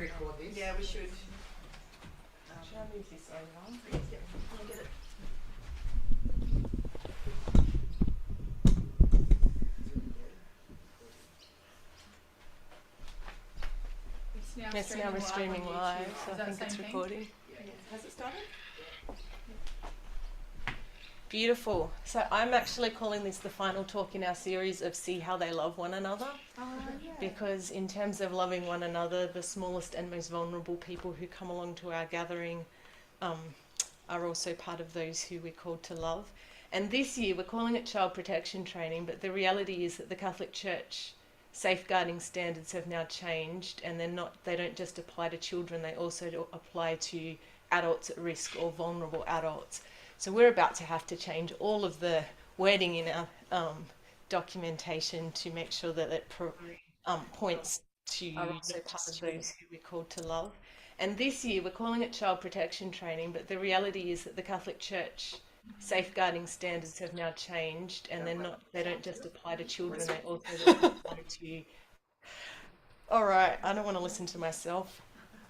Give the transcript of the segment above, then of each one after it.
record this? Yeah, we should. Should I move this over? Yeah, can I get it? Yes, now we're streaming live, so I think it's recording. Yeah. Has it started? Beautiful. So I'm actually calling this the final talk in our series of See How They Love One Another. Yeah. Because in terms of loving one another, the smallest and most vulnerable people who come along to our gathering are also part of those who we're called to love. And this year we're calling it child protection training, but the reality is that the Catholic Church safeguarding standards have now changed, and they don't just apply to children, they also apply to adults at risk or vulnerable adults. So we're about to have to change all of the wording in our documentation to make sure that it points to are also part of those who we're called to love. And this year we're calling it child protection training, but the reality is that the Catholic Church safeguarding standards have now changed, and they don't just apply to children, they also apply to... All right, I don't want to listen to myself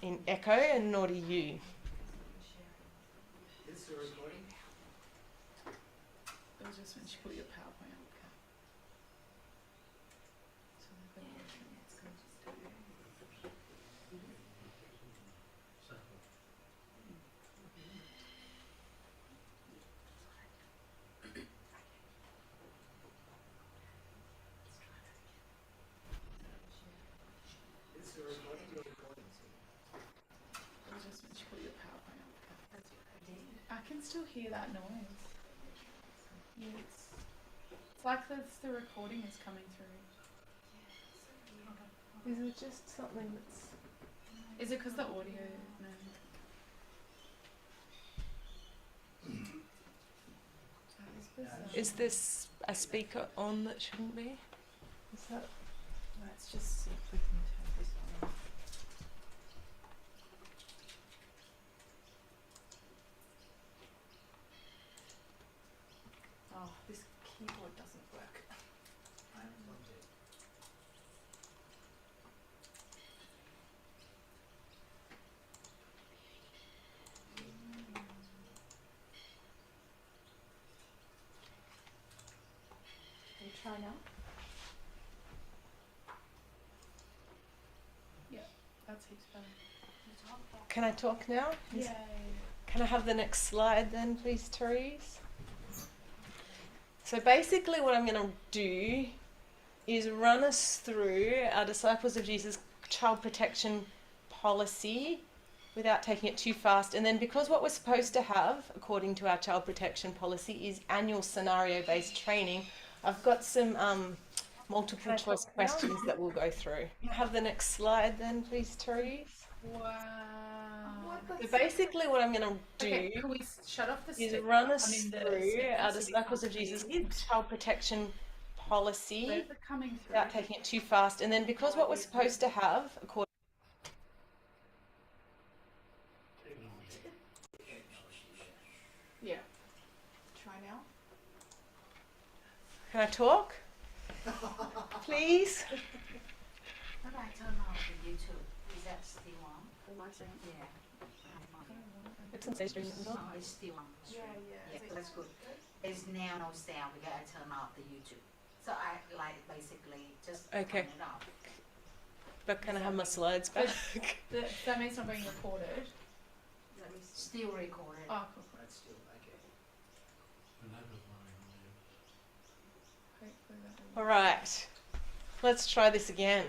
in echo, and nor do you. Is the recording? It was just when she put your PowerPoint up. Is the recording or recording? It was just when she put your PowerPoint up. I can still hear that noise. Yes. It's like the recording is coming through. Is it just something that's... Is it because the audio? No. That is bizarre. Is this a speaker on that shouldn't be? Is that... Let's just see if we can turn this on. Oh, this keyboard doesn't work. I unplugged it. Can you try now? Yeah, that's heaps better. Can I talk now? Yay. Can I have the next slide then, please, Therese? So basically what I'm going to do is run us through our Disciples of Jesus child protection policy without taking it too fast. And then because what we're supposed to have, according to our child protection policy, is annual scenario-based training, I've got some multiple choice questions that we'll go through. Can I have the next slide then, please, Therese? Wow. So basically what I'm going to do Can we shut off the is run us through our Disciples of Jesus child protection policy Where's it coming through? without taking it too fast. And then because what we're supposed to have, according Yeah. Try now. can I talk? Please? How do I turn off the YouTube? Is that still on? Yeah. It's on stage. No, it's still on. Yeah, that's good. It's now no sound. We gotta turn off the YouTube. So I like basically just Okay. turn it off. But can I have my slides back? That means not being recorded. Still recorded. Oh, cool. That's still okay. Hopefully that will. All right, let's try this again.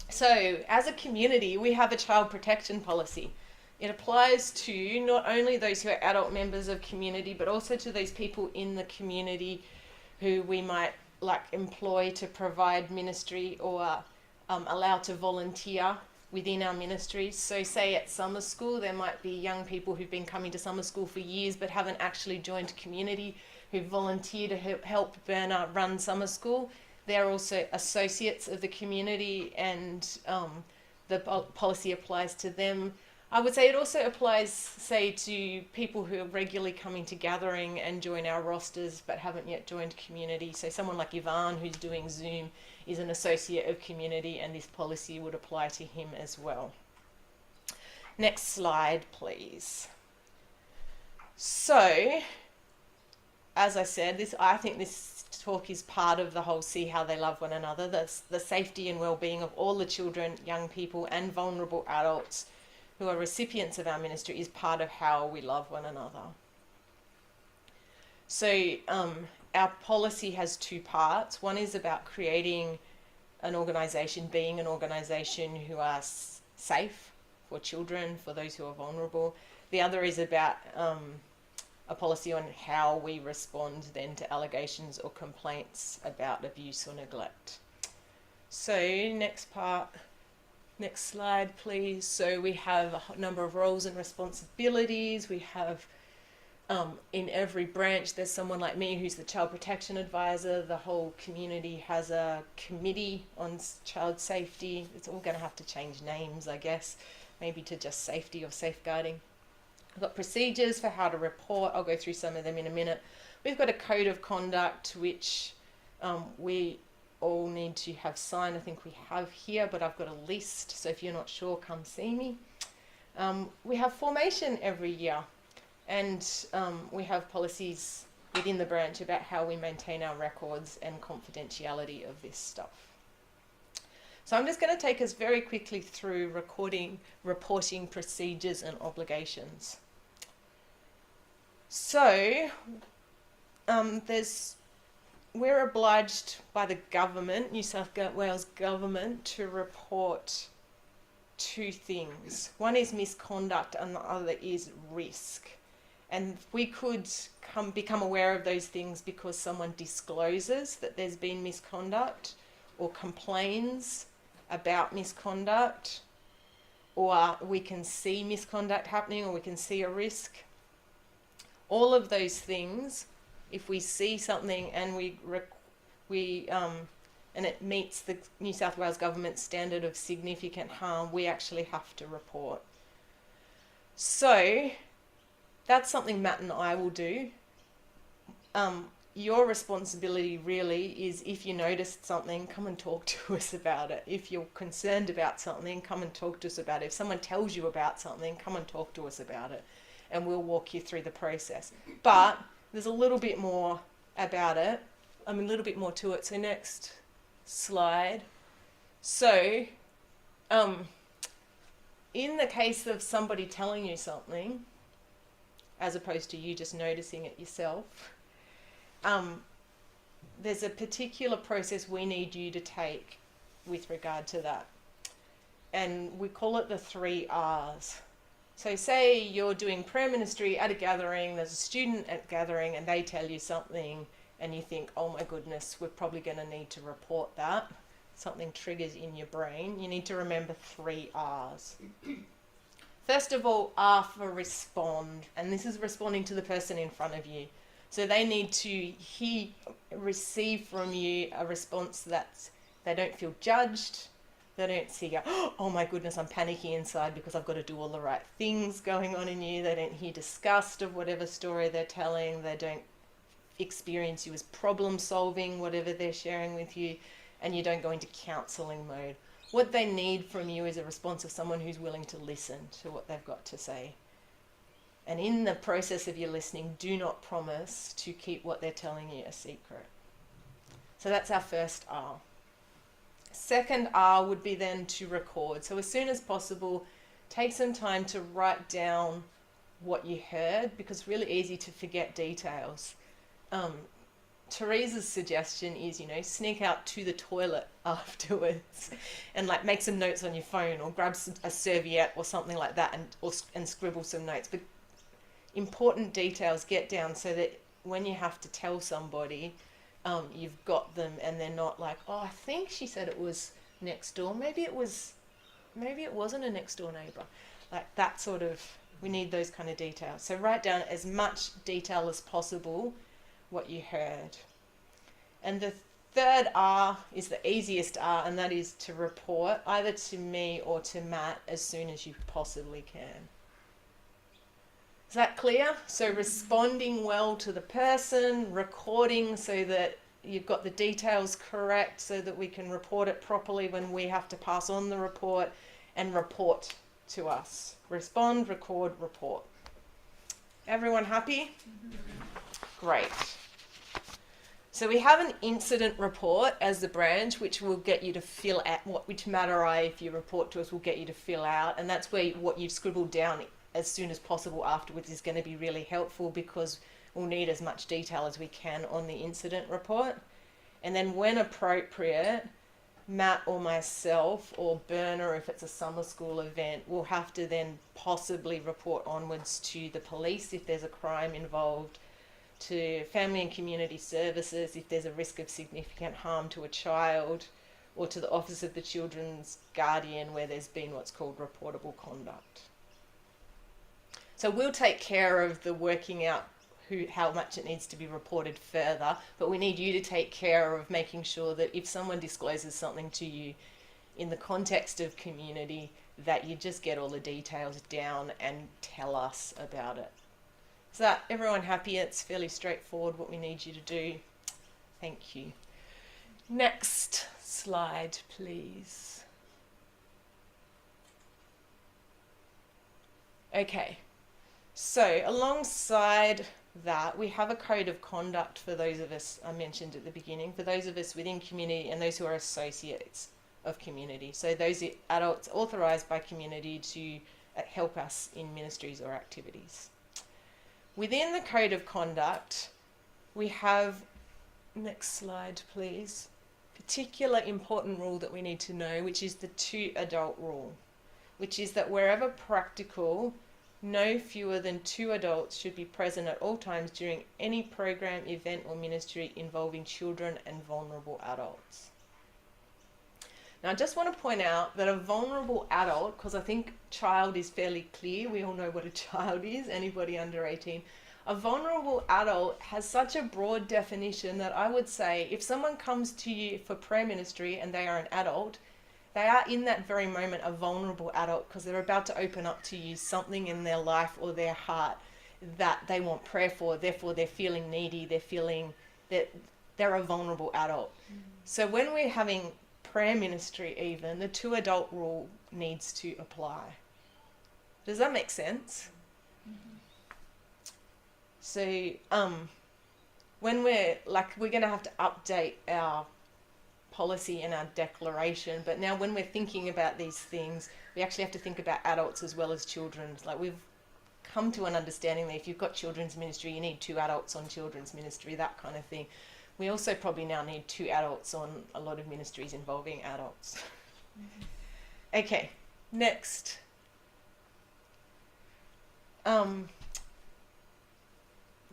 So, as a community, we have a child protection policy. It applies to not only those who are adult members of community, but also to those people in the community who we might employ to provide ministry or allow to volunteer within our ministries. So say at summer school, there might be young people who've been coming to summer school for years but haven't actually joined community, who volunteer to help Berna run summer school. They're also associates of the community, and the policy applies to them. I would say it also applies, say, to people who are regularly coming to gathering and join our rosters but haven't yet joined community. So someone like Ivan, who's doing Zoom, is an associate of community, and this policy would apply to him as well. Next slide, please. So, as I said, I think this talk is part of the whole see how they love one another, the safety and well-being of all the children, young people and vulnerable adults who are recipients of our ministry is part of how we love one another. So our policy has two parts. One is about creating an organisation, being an organisation who are safe for children, for those who are vulnerable. The other is about a policy on how we respond then to allegations or complaints about abuse or neglect. So next part, next slide please. So we have a number of roles and responsibilities. We have in every branch there's someone like me who's the child protection advisor. The whole community has a committee on child safety. It's all going to have to change names, I guess, maybe to just safety or safeguarding. We've got procedures for how to report. I'll go through some of them in a minute. We've got a code of conduct which we all need to have signed. I think we have here, but I've got a list, so if you're not sure, come see me. We have formation every year, and we have policies within the branch about how we maintain our records and confidentiality of this stuff. So I'm just going to take us very quickly through reporting procedures and obligations. So we're obliged by the government, New South Wales government, to report two things. One is misconduct and the other is risk. And we could become aware of those things because someone discloses that there's been misconduct or complains about misconduct, or we can see misconduct happening, or we can see a risk. All of those things, if we see something and and it meets the New South Wales government standard of significant harm, we actually have to report. So that's something Matt and I will do. Your responsibility really is, if you noticed something, come and talk to us about it. If you're concerned about something, come and talk to us about it. If someone tells you about something, come and talk to us about it, and we'll walk you through the process. But there's a little bit more about it. A little bit more to it. So next slide. So in the case of somebody telling you something, as opposed to you just noticing it yourself, there's a particular process we need you to take with regard to that. And we call it the 3 R's. So say you're doing prayer ministry at a gathering, there's a student at gathering and they tell you something and you think, oh my goodness, we're probably going to need to report that. Something triggers in your brain. You need to remember 3 R's. First of all, R for respond, and this is responding to the person in front of you. So they need to receive from you a response that they don't feel judged, they don't see, oh my goodness, I'm panicking inside because I've got to do all the right things going on in you. They don't hear disgust of whatever story they're telling. They don't experience you as problem solving, whatever they're sharing with you, and you don't go into counselling mode. What they need from you is a response of someone who's willing to listen to what they've got to say. And in the process of your listening, do not promise to keep what they're telling you a secret. So that's our first R. Second R would be then to record. So as soon as possible, take some time to write down what you heard, because it's really easy to forget details. Teresa's suggestion is, sneak out to the toilet afterwards and make some notes on your phone, or grab a serviette or something like that and scribble some notes. But important details get down so that when you have to tell somebody, you've got them and they're not like, oh, I think she said it was next door. Maybe it wasn't a next door neighbour. Like that sort of, we need those kind of details. So write down as much detail as possible what you heard. And the third R is the easiest R, and that is to report either to me or to Matt as soon as you possibly can. Is that clear? So responding well to the person, recording so that you've got the details correct so that we can report it properly when we have to pass on the report, and report to us. Respond, record, report. Everyone happy? Great. So we have an incident report as the branch, which will get you to fill out which matter if you report to us, will get you to fill out. And that's where what you've scribbled down as soon as possible afterwards is going to be really helpful, because we'll need as much detail as we can on the incident report. And then when appropriate, Matt or myself or Berna, if it's a summer school event, will have to then possibly report onwards to the police if there's a crime involved, to family and community services if there's a risk of significant harm to a child, or to the Office of the Children's Guardian where there's been what's called reportable conduct. So we'll take care of the working out how much it needs to be reported further, but we need you to take care of making sure that if someone discloses something to you in the context of community, that you just get all the details down and tell us about it. Is that everyone happy? It's fairly straightforward what we need you to do. Thank you. Next slide, please. Okay, so alongside that, we have a code of conduct for those of us I mentioned at the beginning, for those of us within community and those who are associates of community. So those adults authorised by community to help us in ministries or activities. Within the code of conduct, we have, next slide please, particular important rule that we need to know, which is the 2 adult rule, which is that wherever practical, no fewer than 2 adults should be present at all times during any program, event or ministry involving children and vulnerable adults. Now I just want to point out that a vulnerable adult, because I think child is fairly clear, we all know what a child is, anybody under 18. A vulnerable adult has such a broad definition that I would say if someone comes to you for prayer ministry and they are an adult, they are in that very moment a vulnerable adult, because they're about to open up to you something in their life or their heart that they want prayer for. Therefore, they're feeling needy. They're feeling that they're a vulnerable adult. So when we're having prayer ministry even, the 2 adult rule needs to apply. Does that make sense? So when we're going to have to update our policy and our declaration, but now when we're thinking about these things, we actually have to think about adults as well as children. Like, we've come to an understanding that if you've got children's ministry, you need 2 adults on children's ministry, that kind of thing. We also probably now need 2 adults on a lot of ministries involving adults. Okay, next.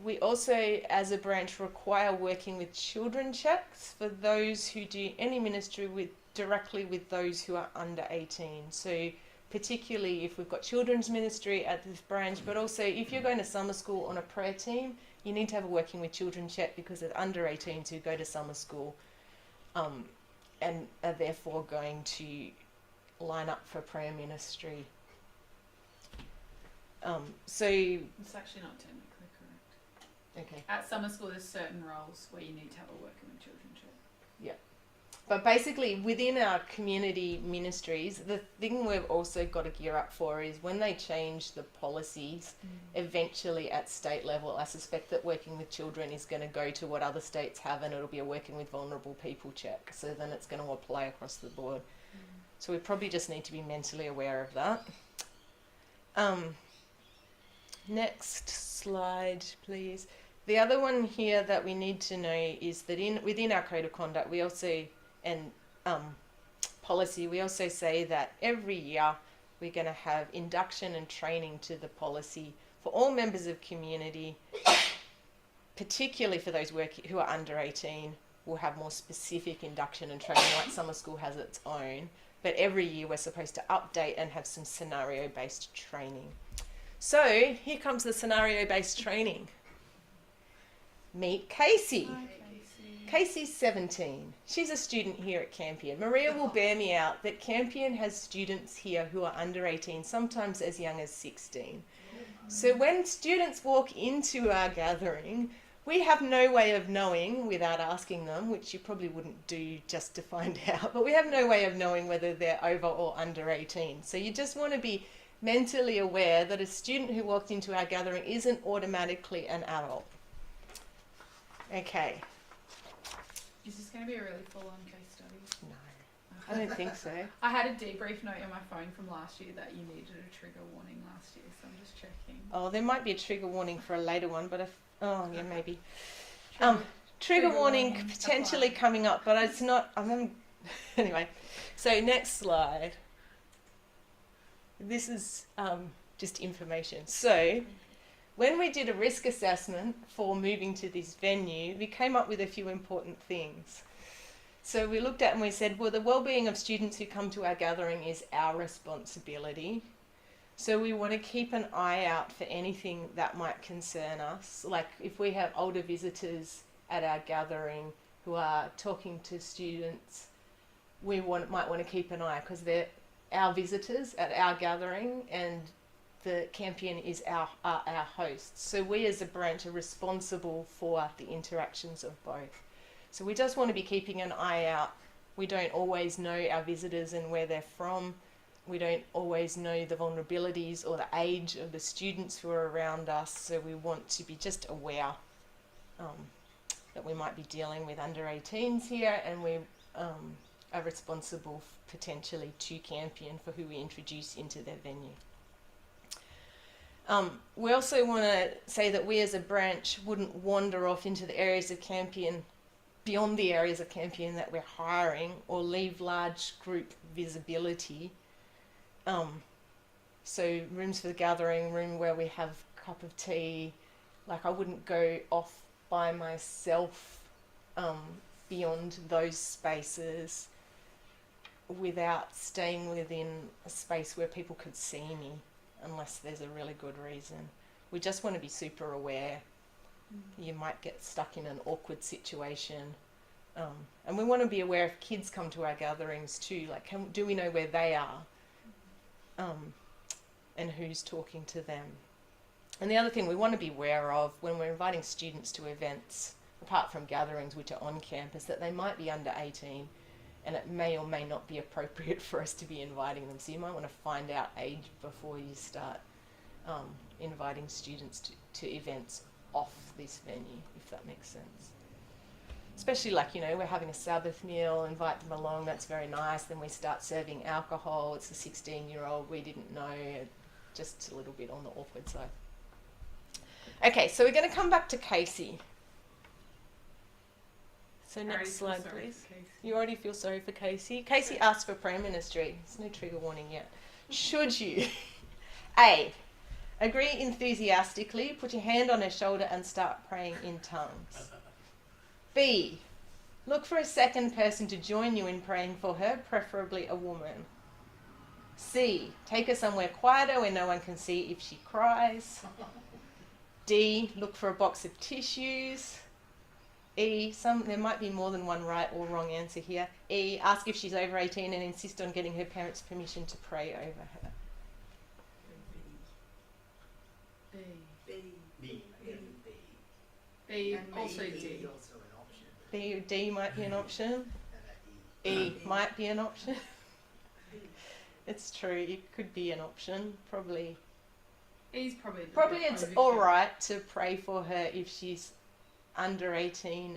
We also, as a branch, require working with children checks for those who do any ministry directly with those who are under 18. So particularly if we've got children's ministry at this branch, but also if you're going to summer school on a prayer team, you need to have a working with children check, because they're under 18s who go to summer school and are therefore going to line up for prayer ministry. So It's actually not technically correct. Okay. At summer school, there's certain roles where you need to have a working with children check. But basically, within our community ministries, the thing we've also got to gear up for is when they change the policies, eventually at state level, I suspect that working with children is going to go to what other states have, and it'll be a working with vulnerable people check. So then it's going to apply across the board. So we probably just need to be mentally aware of that. Next slide, please. The other one here that we need to know is that within our code of conduct, we also policy, we also say that every year we're going to have induction and training to the policy for all members of community, particularly for those who are under 18. We'll have more specific induction and training, like summer school has its own. But every year we're supposed to update and have some scenario-based training. So here comes the scenario-based training. Meet Casey. Hi, Casey. Casey's 17. She's a student here at Campion. Maria will bear me out that Campion has students here who are under 18, sometimes as young as 16. So when students walk into our gathering, we have no way of knowing without asking them, which you probably wouldn't do just to find out, but we have no way of knowing whether they're over or under 18. So you just want to be mentally aware that a student who walked into our gathering isn't automatically an adult. Okay. Is this going to be a really full-on case study? No, I don't think so. I had a debrief note on my phone from last year that you needed a trigger warning last year, so I'm just checking. Oh, there might be a trigger warning for a later one, but yeah, maybe. Trigger Trigger warning warning potentially applied. coming up, but it's not. Anyway, so next slide. This is just information. So, when we did a risk assessment for moving to this venue, we came up with a few important things. So we looked at and we said, well, the well-being of students who come to our gathering is our responsibility. So we want to keep an eye out for anything that might concern us. Like if we have older visitors at our gathering who are talking to students, we might want to keep an eye because they're our visitors at our gathering and the Campion is our hosts. So we as a branch are responsible for the interactions of both. So we just want to be keeping an eye out. We don't always know our visitors and where they're from. We don't always know the vulnerabilities or the age of the students who are around us. So we want to be just aware that we might be dealing with under 18s here, and we are responsible potentially to Campion for who we introduce into their venue. We also want to say that we as a branch wouldn't wander off into the areas of Campion, beyond the areas of Campion that we're hiring, or leave large group visibility. So rooms for the gathering, room where we have a cup of tea, like I wouldn't go off by myself beyond those spaces without staying within a space where people could see me, unless there's a really good reason. We just want to be super aware. You might get stuck in an awkward situation. And we want to be aware if kids come to our gatherings too, like do we know where they are and who's talking to them. And the other thing we want to be aware of when we're inviting students to events, apart from gatherings which are on campus, that they might be under 18 and it may or may not be appropriate for us to be inviting them. So you might want to find out age before you start inviting students to events off this venue, if that makes sense. Especially like, we're having a Sabbath meal, invite them along, that's very nice. Then we start serving alcohol, it's a 16-year-old, we didn't know, just a little bit on the awkward side. Okay, so we're going to come back to Casey. So next slide, please. You already feel sorry for Casey? Casey asked for prayer ministry. There's no trigger warning yet. Should you? A, agree enthusiastically, put your hand on her shoulder and start praying in tongues. B, look for a second person to join you in praying for her, preferably a woman. C, take her somewhere quieter where no one can see if she cries. D, look for a box of tissues. E, there might be more than one right or wrong answer here. E, ask if she's over 18 and insist on getting her parents' permission to pray over her. B. B. B. B. And Also maybe D. also an option. B or D might be an option. And E might be an option. It's true, it could be an option. Probably E's probably the Probably bit it's overkill. all right to pray for her if she's under 18,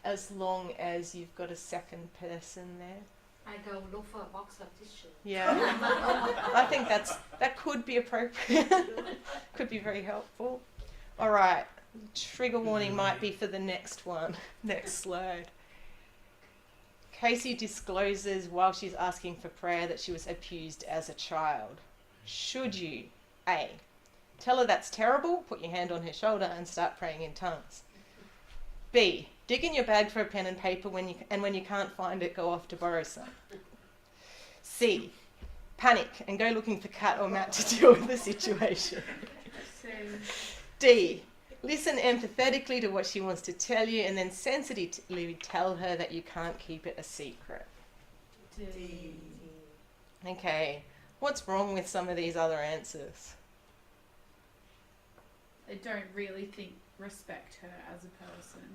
as long as you've got a second person there. I go look for a box of tissue. Yeah, I think that could be appropriate. Could be very helpful. All right, trigger warning might be for the next one. Next slide. Casey discloses while she's asking for prayer that she was abused as a child. Should you? A, tell her that's terrible, put your hand on her shoulder and start praying in tongues. B, dig in your bag for a pen and paper when you can't find it, go off to borrow some. C, panic and go looking for Kat or Matt to deal with the situation. D, listen empathetically to what she wants to tell you and then sensitively tell her that you can't keep it a secret. D. Okay, what's wrong with some of these other answers? They don't really respect her as a person.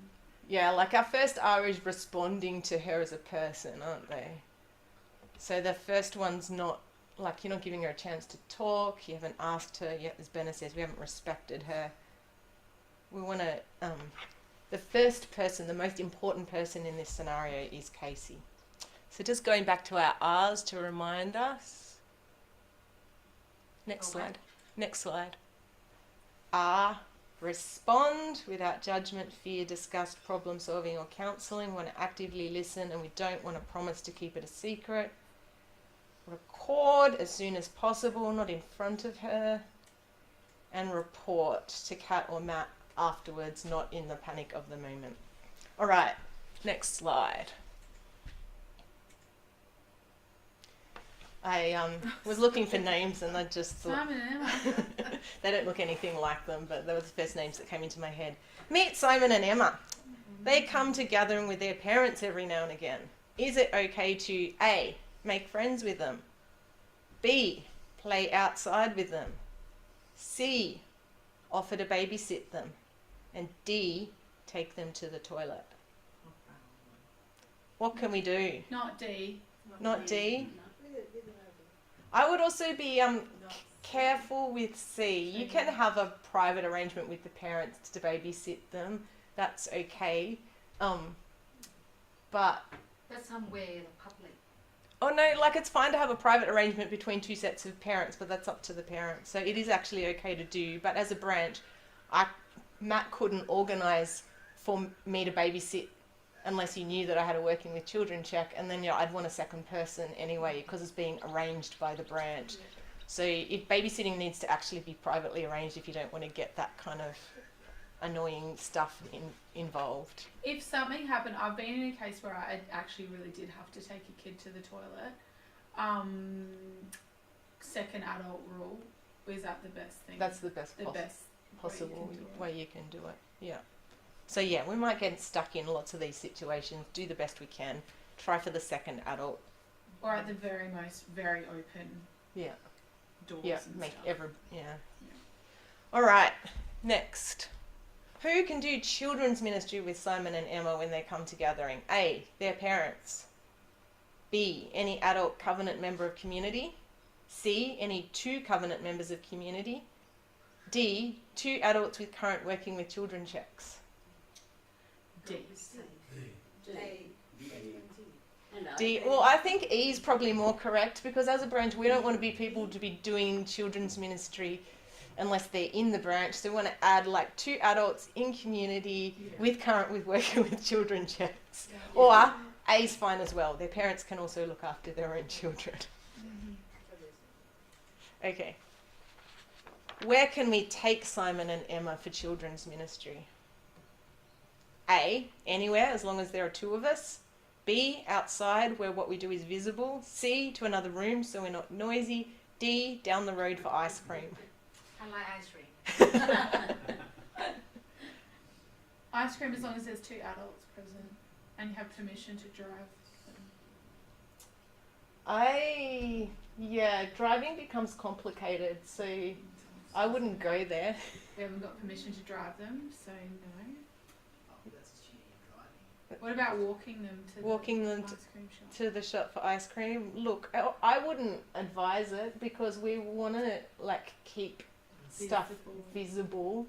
Yeah, like our first R is responding to her as a person, aren't they? So the first one's not like you're not giving her a chance to talk, you haven't asked her yet, as Benna says, we haven't respected her. We want to, the first person, the most important person in this scenario is Casey. So just going back to our R's to remind us. Next slide. Next slide. R, respond without judgment, fear, disgust, problem solving or counselling. We want to actively listen and we don't want to promise to keep it a secret. Record as soon as possible, not in front of her. And report to Kat or Matt afterwards, not in the panic of the moment. All right, next slide. I was looking for names and I just thought Simon and Emma. they don't look anything like them, but they were the first names that came into my head. Meet Simon and Emma. They come to gathering with their parents every now and again. Is it okay to A, make friends with them, B, play outside with them, C, offer to babysit them, and D, take them to the toilet? What can we do? Not D. Not D? We don't have I would also be careful with C. You can have a private arrangement with the parents to babysit them. That's okay. But But somewhere in public. oh no, like it's fine to have a private arrangement between two sets of parents, but that's up to the parents. So it is actually okay to do. But as a branch, Matt couldn't organise for me to babysit unless you knew that I had a working with children check, and then I'd want a second person anyway because it's being arranged by the branch. So if babysitting needs to actually be privately arranged, if you don't want to get that kind of annoying stuff involved. If something happened, I've been in a case where I actually really did have to take a kid to the toilet. Second adult rule, is that the best thing? That's the best possible way way you can do it. Yeah. So yeah, we might get stuck in lots of these situations. Do the best we can. Try for the second adult. Or at the very most, very open Yeah. doors Yeah. and Make stuff. Yeah. All right. Next. Who can do children's ministry with Simon and Emma when they come to gathering? A, their parents. B, any adult covenant member of community. C, any 2 covenant members of community. D, 2 adults with current working with children checks. D. D, well, I think E is probably more correct because as a branch, we don't want to be people to be doing children's ministry unless they're in the branch. So we want to add like 2 adults in community with working with children checks. Or A's fine as well. Their parents can also look after their own children. Okay. Where can we take Simon and Emma for children's ministry? A, anywhere as long as there are 2 of us. B, outside where what we do is visible. C, to another room so we're not noisy. D, down the road for ice cream. I like ice cream. Ice cream as long as there's 2 adults present and you have permission to drive them. Driving becomes complicated, so I wouldn't go there. We haven't got permission to drive them, so no. Oh, that's cheating and driving. What about walking them to the ice cream shop? To the shop for ice cream. Look, I wouldn't advise it because we want to like keep stuff visible.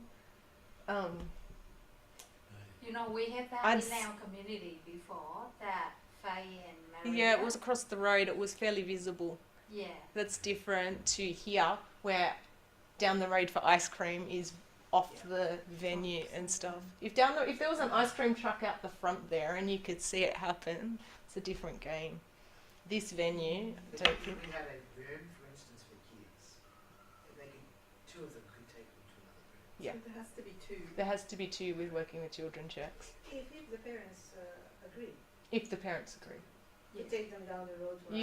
You know, we had that I'd in our community before, that Faye and Maria. Yeah, it was across the road. It was fairly visible. Yeah. That's different to here, where down the road for ice cream is off the venue and stuff. If there was an ice cream truck out the front there and you could see it happen, it's a different game. This venue, I don't think. We had a room, for instance, for kids. They could, 2 of them could take them to another room. Yeah. So there has to be 2. There has to be 2 with working with children checks. If the parents agree, If the parents agree. you take them down the road. For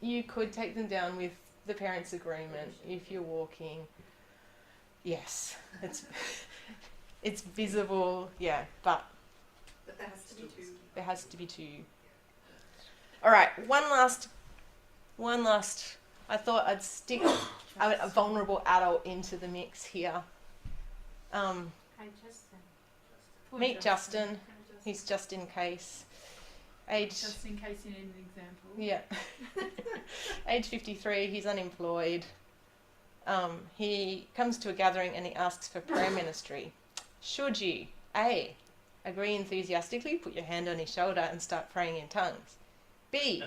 You could take them down with the parents' agreement if you're walking. Yes, it's visible. Yeah, but But there has to be 2. there has to be 2. All right, one last. I thought I'd stick a vulnerable adult into the mix here. I just Meet Justin. He's just in case. Age, Just in case you need an example. yeah. Age 53, he's unemployed. He comes to a gathering and he asks for prayer ministry. Should you, A, agree enthusiastically, put your hand on his shoulder and start praying in tongues? B,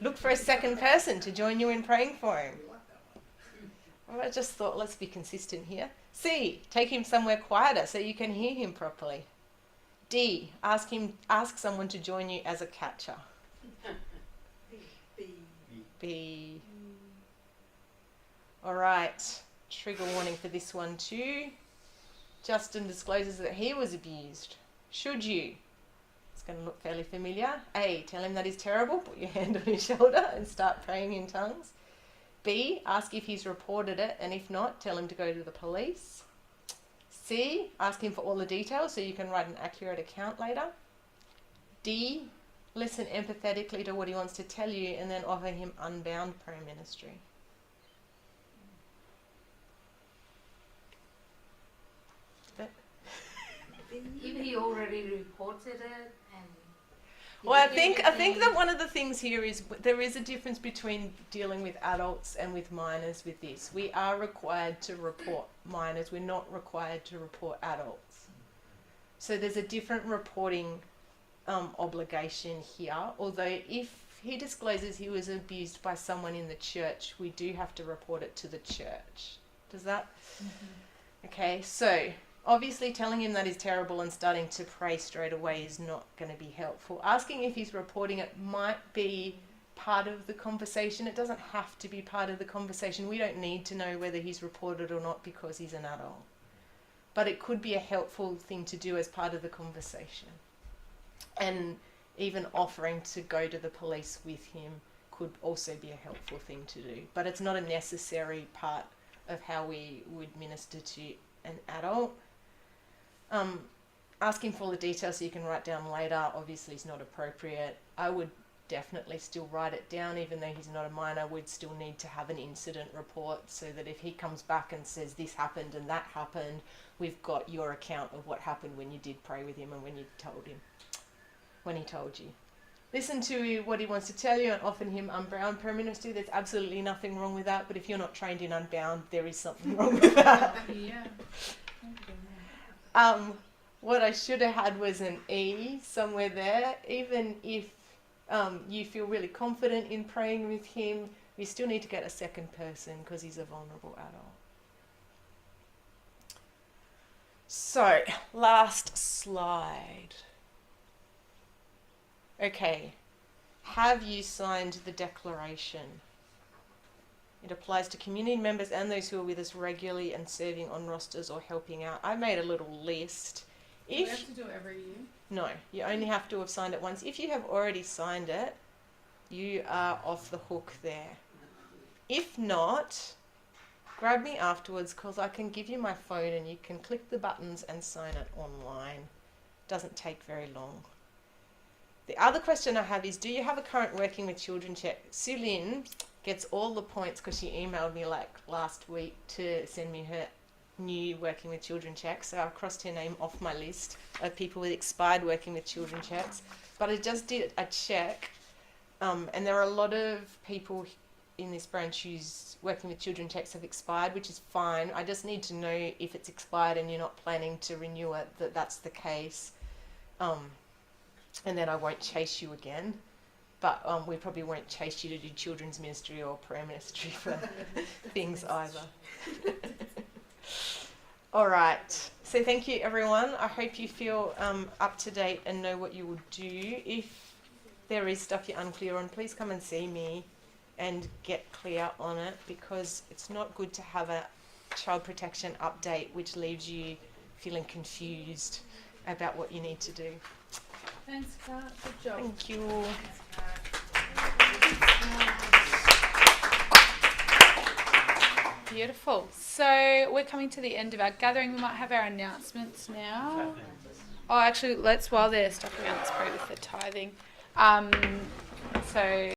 look for a second person to join you in praying for him? We like that one. Well, I just thought, let's be consistent here. C, take him somewhere quieter so you can hear him properly. D, ask someone to join you as a catcher. B. B. All right, trigger warning for this one too. Justin discloses that he was abused. Should you? It's going to look fairly familiar. A, tell him that he's terrible, put your hand on his shoulder and start praying in tongues. B, ask if he's reported it, and if not, tell him to go to the police. C, ask him for all the details so you can write an accurate account later. D, listen empathetically to what he wants to tell you and then offer him unbound prayer ministry. If he already reported it and... Well, I think that one of the things here is there is a difference between dealing with adults and with minors with this. We are required to report minors. We're not required to report adults. So there's a different reporting obligation here. Although if he discloses he was abused by someone in the church, we do have to report it to the church. Does that? Mm-hmm. Okay, so... obviously, telling him that is terrible and starting to pray straight away is not going to be helpful. Asking if he's reporting it might be part of the conversation. It doesn't have to be part of the conversation. We don't need to know whether he's reported or not because he's an adult. But it could be a helpful thing to do as part of the conversation. And even offering to go to the police with him could also be a helpful thing to do. But it's not a necessary part of how we would minister to an adult. Asking for all the details so you can write down later obviously is not appropriate. I would definitely still write it down, even though he's not a minor. We'd still need to have an incident report so that if he comes back and says this happened and that happened, we've got your account of what happened when you did pray with him and when you told him, when he told you. Listen to what he wants to tell you and offer him unbound prayer ministry. There's absolutely nothing wrong with that, but if you're not trained in unbound, there is something wrong with that. Yeah. What I should have had was an E somewhere there. Even if you feel really confident in praying with him, we still need to get a second person because he's a vulnerable adult. So, last slide. Okay, have you signed the declaration? It applies to community members and those who are with us regularly and serving on rosters or helping out. I made a little list. Do we have to do it every year? No, you only have to have signed it once. If you have already signed it, you are off the hook there. If not, grab me afterwards because I can give you my phone and you can click the buttons and sign it online. Doesn't take very long. The other question I have is, do you have a current working with children check? Sue-Lin gets all the points because she emailed me like last week to send me her new working with children checks. So I've crossed her name off my list of people with expired working with children checks. But I just did a check and there are a lot of people in this branch whose working with children checks have expired, which is fine. I just need to know if it's expired and you're not planning to renew it, that's the case. And then I won't chase you again. But we probably won't chase you to do children's ministry or prayer ministry for things either. All right. So thank you, everyone. I hope you feel up to date and know what you will do. If there is stuff you're unclear on, please come and see me and get clear on it, because it's not good to have a child protection update which leaves you feeling confused about what you need to do. Thanks, Kat. Good job. Thank you. Beautiful. So we're coming to the end of our gathering. We might have our announcements now. Oh, actually, while they're stuck around, let's pray with the tithing. So